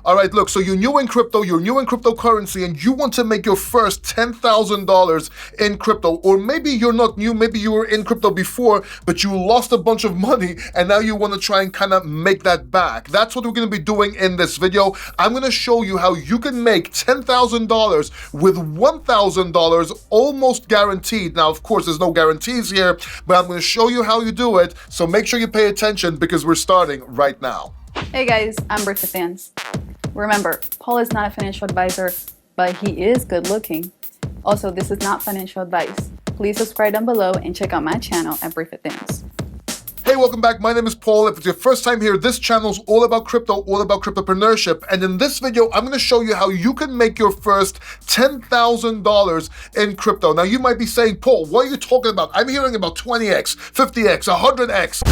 All right, look, so you're new in crypto, you're new in cryptocurrency, and you want to make your first $10,000 in crypto. Or maybe you're not new, maybe you were in crypto before, but you lost a bunch of money, and now you want to try and kind of make that back. That's what we're going to be doing in this video. I'm going to show you how you can make $10,000 with $1,000 almost guaranteed. Now, of course, there's no guarantees here, but I'm going to show you how you do it. So make sure you pay attention because we're starting right now. Hey guys, I'm Brit Fans. Remember, Paul is not a financial advisor, but he is good looking. Also, this is not financial advice. Please subscribe down below and check out my channel at Brit Fans. Hey, welcome back. My name is Paul. If it's your first time here, this channel is all about crypto, all about cryptopreneurship. And in this video, I'm going to show you how you can make your first $10,000 in crypto. Now, you might be saying, Paul, what are you talking about? I'm hearing about 20x, 50x, 100x.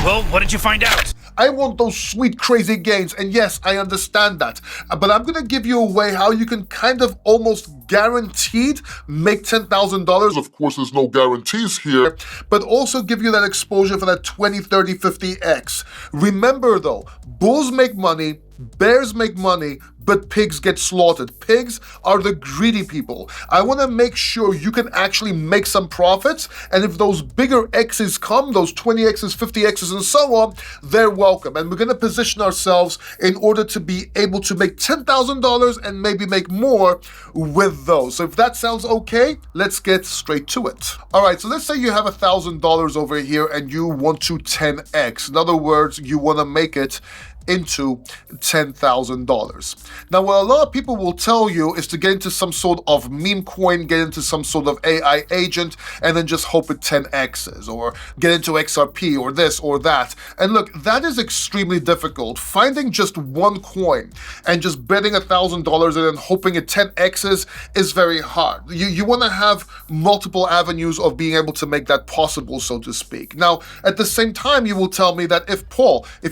Well, what did you find out? I want those sweet, crazy gains. And yes, I understand that. But I'm going to give you a way how you can kind of almost guaranteed make $10,000. Of course, there's no guarantees here, but also give you that exposure for that 20, 30, 50x. Remember though, bulls make money, bears make money, but pigs get slaughtered. Pigs are the greedy people. I want to make sure you can actually make some profits, and if those bigger X's come, those 20X's, 50X's, and so on, they're welcome. And we're going to position ourselves in order to be able to make $10,000 and maybe make more with those. So if that sounds okay, let's get straight to it. All right, so let's say you have $1,000 over here and you want to 10X. In other words, you want to make it into $10,000. Now, what a lot of people will tell you is to get into some sort of meme coin, get into some sort of AI agent, and then just hope it 10x's, or get into XRP, or this or that. And look, that is extremely difficult. Finding just one coin and just betting $1,000 and then hoping it 10x's is very hard. You want to have multiple avenues of being able to make that possible, so to speak. Now, at the same time, you will tell me that if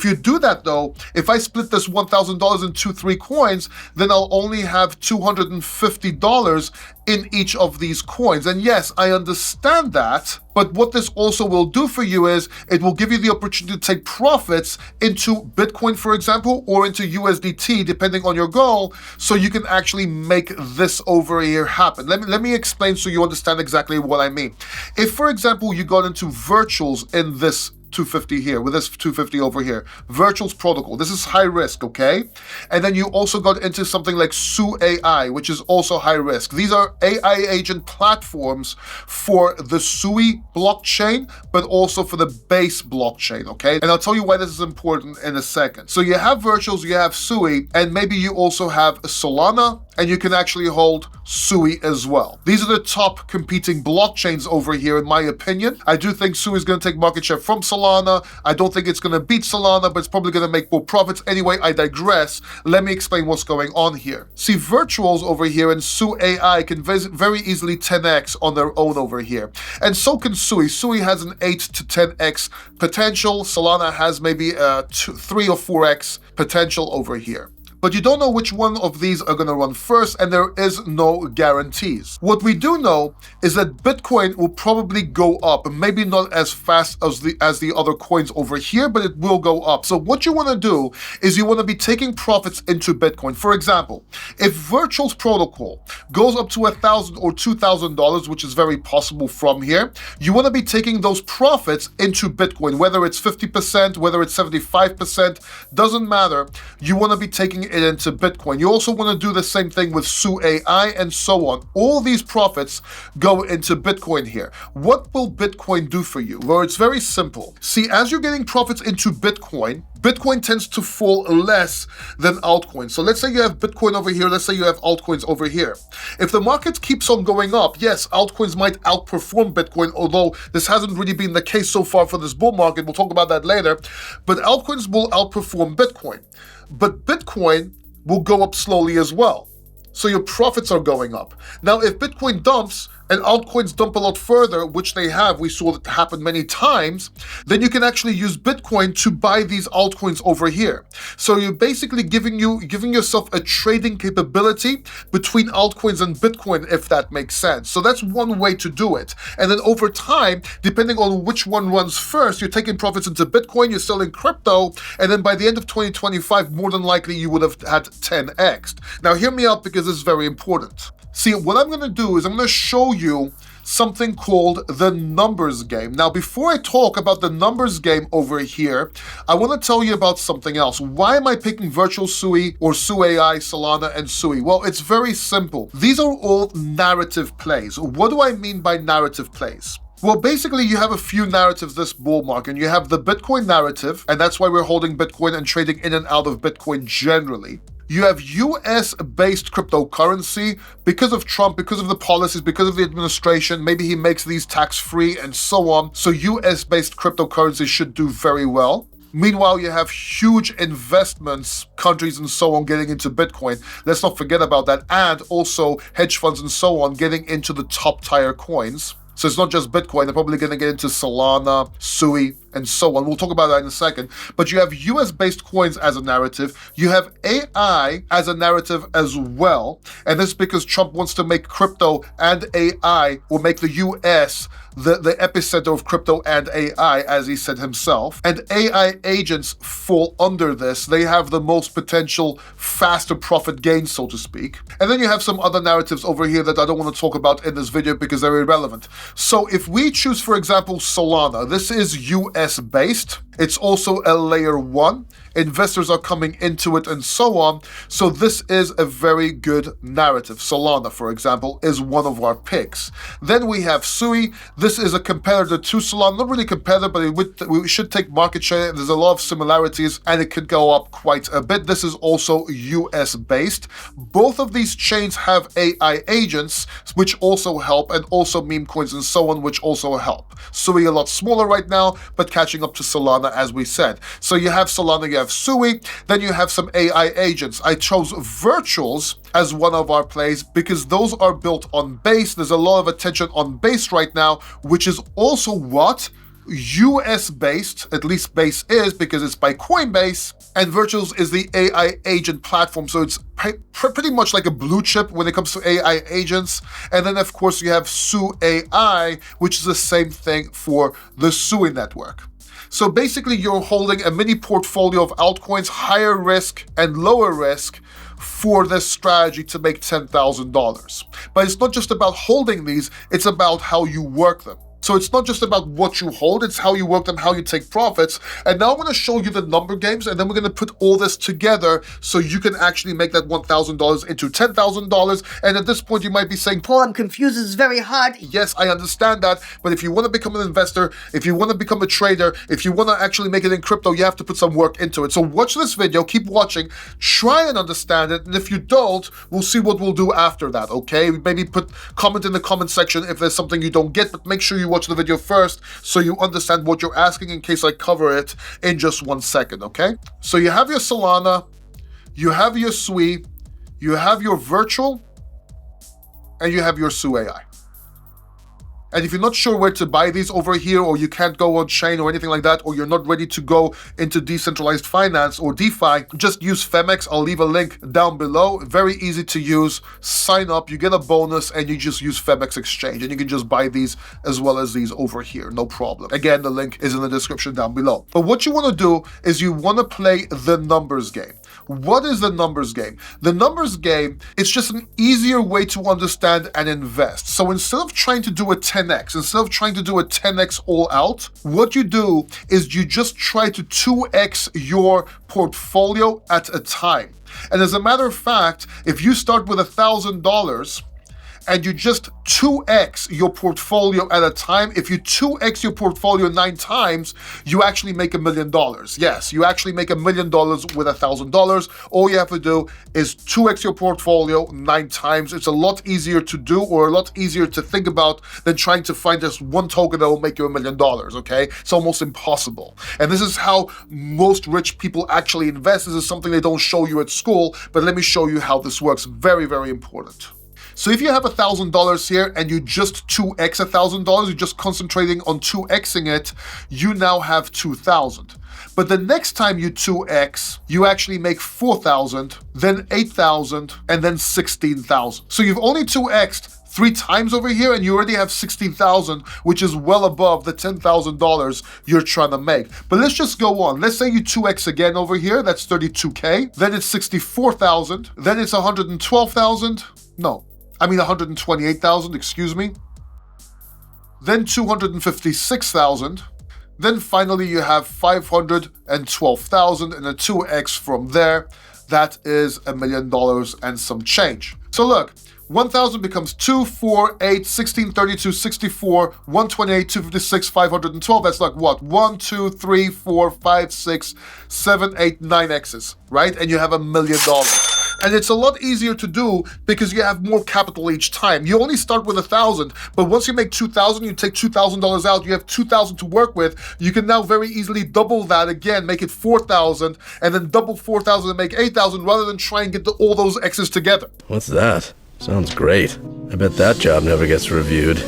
you do that though, if I split this $1,000 into 3 coins, then I'll only have $250 in each of these coins. And yes, I understand that, but what this also will do for you is it will give you the opportunity to take profits into Bitcoin, for example, or into USDT, depending on your goal, so you can actually make this over here happen. Let me explain so you understand exactly what I mean. If, for example, you got into virtuals in this 250 here, with this 250 over here, Virtuals protocol. This is high risk, okay? And then you also got into something like Sui AI, which is also high risk. These are AI agent platforms for the Sui blockchain, but also for the base blockchain, okay? And I'll tell you why this is important in a second. So you have Virtuals, you have Sui, and maybe you also have Solana, and you can actually hold Sui as well. These are the top competing blockchains over here, in my opinion. I do think Sui is going to take market share from Solana. I don't think it's going to beat Solana, but it's probably going to make more profits. Anyway, I digress. Let me explain what's going on here. See, Virtuals over here and Sui AI can very easily 10x on their own over here. And so can Sui. Sui has an 8 to 10x potential. Solana has maybe 3 or 4x potential over here. But you don't know which one of these are going to run first, and there is no guarantees. What we do know is that Bitcoin will probably go up, maybe not as fast as the other coins over here, but it will go up. So what you want to do is you want to be taking profits into Bitcoin. For example, if Virtuals protocol goes up to $1,000 or $2,000, which is very possible from here, you want to be taking those profits into Bitcoin, whether it's 50%, whether it's 75%, doesn't matter. You want to be taking it into Bitcoin. You also want to do the same thing with Sui AI and so on. All these profits go into Bitcoin here. What will Bitcoin do for you? Well, it's very simple. See, as you're getting profits into Bitcoin, Bitcoin tends to fall less than altcoins. So let's say you have Bitcoin over here, let's say you have altcoins over here. If the market keeps on going up, yes, altcoins might outperform Bitcoin, although this hasn't really been the case so far for this bull market. We'll talk about that later. But altcoins will outperform Bitcoin. But Bitcoin will go up slowly as well. So your profits are going up. Now, if Bitcoin dumps and altcoins dump a lot further, which they have, we saw that happen many times, then you can actually use Bitcoin to buy these altcoins over here. So you're basically giving yourself a trading capability between altcoins and Bitcoin, if that makes sense. So that's one way to do it. And then over time, depending on which one runs first, you're taking profits into Bitcoin, you're selling crypto, and then by the end of 2025, more than likely you would have had 10x. Now hear me out, because this is very important. See, what I'm gonna do is I'm gonna show you something called the numbers game. Now, before I talk about the numbers game over here, I want to tell you about something else. Why am I picking Virtual Sui or SuAI, Solana, and Sui? Well, it's very simple. These are all narrative plays. What do I mean by narrative plays? Well, basically, you have a few narratives this bull market. You have the Bitcoin narrative, and that's why we're holding Bitcoin and trading in and out of Bitcoin generally. You have US-based cryptocurrency because of Trump, because of the policies, because of the administration. Maybe he makes these tax-free and so on. So US-based cryptocurrency should do very well. Meanwhile, you have huge investments, countries and so on getting into Bitcoin. Let's not forget about that. And also hedge funds and so on getting into the top tier coins. So it's not just Bitcoin, they're probably going to get into Solana, Sui, and so on. We'll talk about that in a second. But you have US-based coins as a narrative. You have AI as a narrative as well. And this is because Trump wants to make crypto and AI, or make the US the epicenter of crypto and AI, as he said himself. And AI agents fall under this. They have the most potential faster profit gains, so to speak. And then you have some other narratives over here that I don't want to talk about in this video because they're irrelevant. So if we choose, for example, Solana, this is US based. It's also a layer 1. Investors are coming into it and so on. So this is a very good narrative. Solana, for example, is one of our picks. Then we have Sui. This is a competitor to Solana. Not really competitor, but we should take market share. There's a lot of similarities and it could go up quite a bit. This is also US based. Both of these chains have AI agents, which also help, and also meme coins and so on, which also help. Sui a lot smaller right now, but catching up to Solana, as we said. So you have Solana, you have Sui, then you have some AI agents. I chose Virtuals as one of our plays because those are built on Base. There's a lot of attention on Base right now, which is also what? US based, at least Base is, because it's by Coinbase, and Virtuals is the AI agent platform. So it's pretty much like a blue chip when it comes to AI agents. And then of course you have SuAI, which is the same thing for the Sui network. So basically you're holding a mini portfolio of altcoins, higher risk and lower risk, for this strategy to make $10,000. But it's not just about holding these, it's about how you work them. So it's not just about what you hold, it's how you work them, how you take profits. And now I'm gonna show you the number games, and then we're gonna put all this together so you can actually make that $1,000 into $10,000. And at this point, you might be saying, Paul, I'm confused, it's very hard. yes, I understand that, but if you wanna become an investor, if you wanna become a trader, if you wanna actually make it in crypto, you have to put some work into it. So watch this video, keep watching, try and understand it, and if you don't, we'll see what we'll do after that, okay? Maybe comment in the comment section if there's something you don't get, but make sure you watch the video first so you understand what you're asking in case I cover it in just 1 second, okay? So you have your Solana, you have your Sui, you have your Virtual, and you have your SuAI. And if you're not sure where to buy these over here, or you can't go on chain or anything like that, or you're not ready to go into decentralized finance or DeFi, just use Femex. I'll leave a link down below. Very easy to use. Sign up, you get a bonus, and you just use Femex Exchange. And you can just buy these as well as these over here, no problem. Again, the link is in the description down below. But what you want to do is you want to play the numbers game. What is the numbers game? The numbers game is just an easier way to understand and invest. So instead of trying to do a 10x, instead of trying to do a 10x all out, what you do is you just try to 2x your portfolio at a time. And as a matter of fact, if you start with $1,000 and you just 2x your portfolio at a time, if you 2x your portfolio 9 times, you actually make $1 million. Yes, you actually make $1 million with $1,000. All you have to do is 2x your portfolio 9 times. It's a lot easier to do, or a lot easier to think about, than trying to find just one token that will make you $1 million, okay? It's almost impossible. And this is how most rich people actually invest. This is something they don't show you at school, but let me show you how this works. Very, very important. So if you have $1,000 here and you just 2x $1,000, you're just concentrating on 2xing it, you now have 2,000. But the next time you 2x, you actually make 4,000, then 8,000, and then 16,000. So you've only 2x'd 3 times over here and you already have 16,000, which is well above the $10,000 you're trying to make. But let's just go on. Let's say you 2x again over here, that's 32K, then it's 64,000, then it's 112,000, no, I mean 128,000, excuse me, then 256,000, then finally you have 512,000 and a 2x from there. That is $1 million and some change. So look, 1,000 becomes 2, 4, 8, 16, 32, 64, 128, 256, 512. That's like what? 1, 2, 3, 4, 5, 6, 7, 8, 9 X's, right? And you have $1 million. And it's a lot easier to do because you have more capital each time. You only start with 1,000, but once you make 2,000, you take $2,000 out, you have 2,000 to work with. You can now very easily double that again, make it 4,000, and then double 4,000 and make 8,000 rather than try and get all those X's together. What's that? Sounds great. I bet that job never gets reviewed.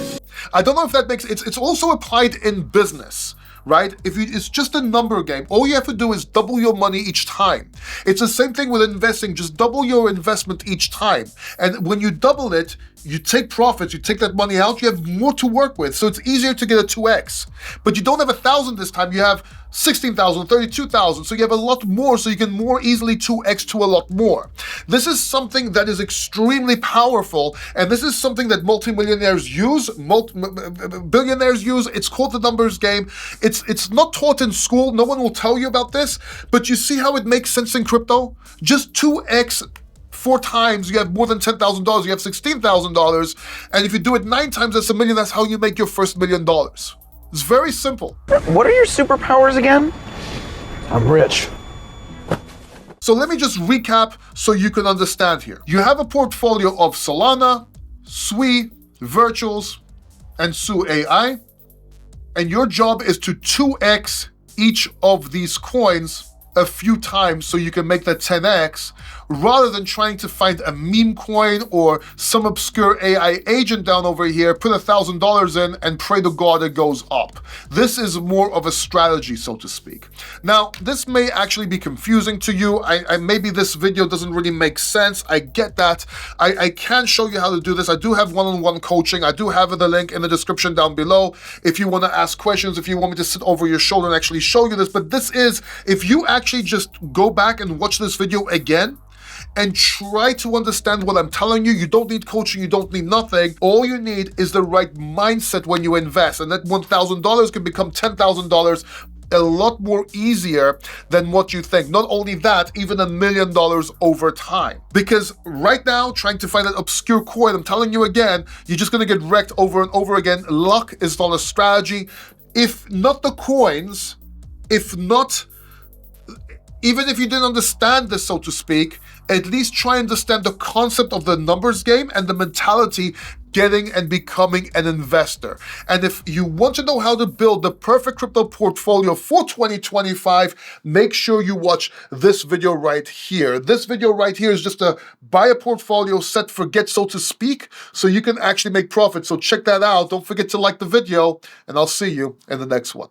I don't know if that makes it's also applied in business, right? It's just a number game. All you have to do is double your money each time. It's the same thing with investing, just double your investment each time. And when you double it, you take profits, you take that money out, you have more to work with. So it's easier to get a 2x. But you don't have 1,000 this time, you have 16,000, 32,000. So you have a lot more, so you can more easily 2x to a lot more. This is something that is extremely powerful, and this is something that multimillionaires use, billionaires use. It's called the numbers game. It's not taught in school. No one will tell you about this, but you see how it makes sense in crypto? Just 2x 4 times, you have more than $10,000, you have $16,000. And if you do it 9 times, that's $1 million. That's how you make your first $1 million. It's very simple. What are your superpowers again? I'm rich. So let me just recap so you can understand here. You have a portfolio of Solana, Sui, Virtuals, and Su AI. And your job is to 2x each of these coins a few times so you can make that 10x, rather than trying to find a meme coin or some obscure AI agent down over here, put $1,000 in and pray to God it goes up. This is more of a strategy, so to speak. Now, this may actually be confusing to you. Maybe this video doesn't really make sense. I get that. I can show you how to do this. I do have one-on-one coaching. I do have the link in the description down below if you want to ask questions, if you want me to sit over your shoulder and actually show you this. But this is, if you actually just go back and watch this video again, and try to understand what I'm telling you. You don't need coaching, you don't need nothing. All you need is the right mindset when you invest, and that $1,000 can become $10,000 a lot more easier than what you think. Not only that, even $1 million over time. Because right now, trying to find that obscure coin, I'm telling you again, you're just gonna get wrecked over and over again. Luck is not a strategy. If not the coins, even if you didn't understand this, so to speak, at least try and understand the concept of the numbers game and the mentality getting and becoming an investor. And if you want to know how to build the perfect crypto portfolio for 2025, make sure you watch this video right here. This video right here is just a buy a portfolio, set, forget, so to speak, so you can actually make profit. So check that out. Don't forget to like the video, and I'll see you in the next one.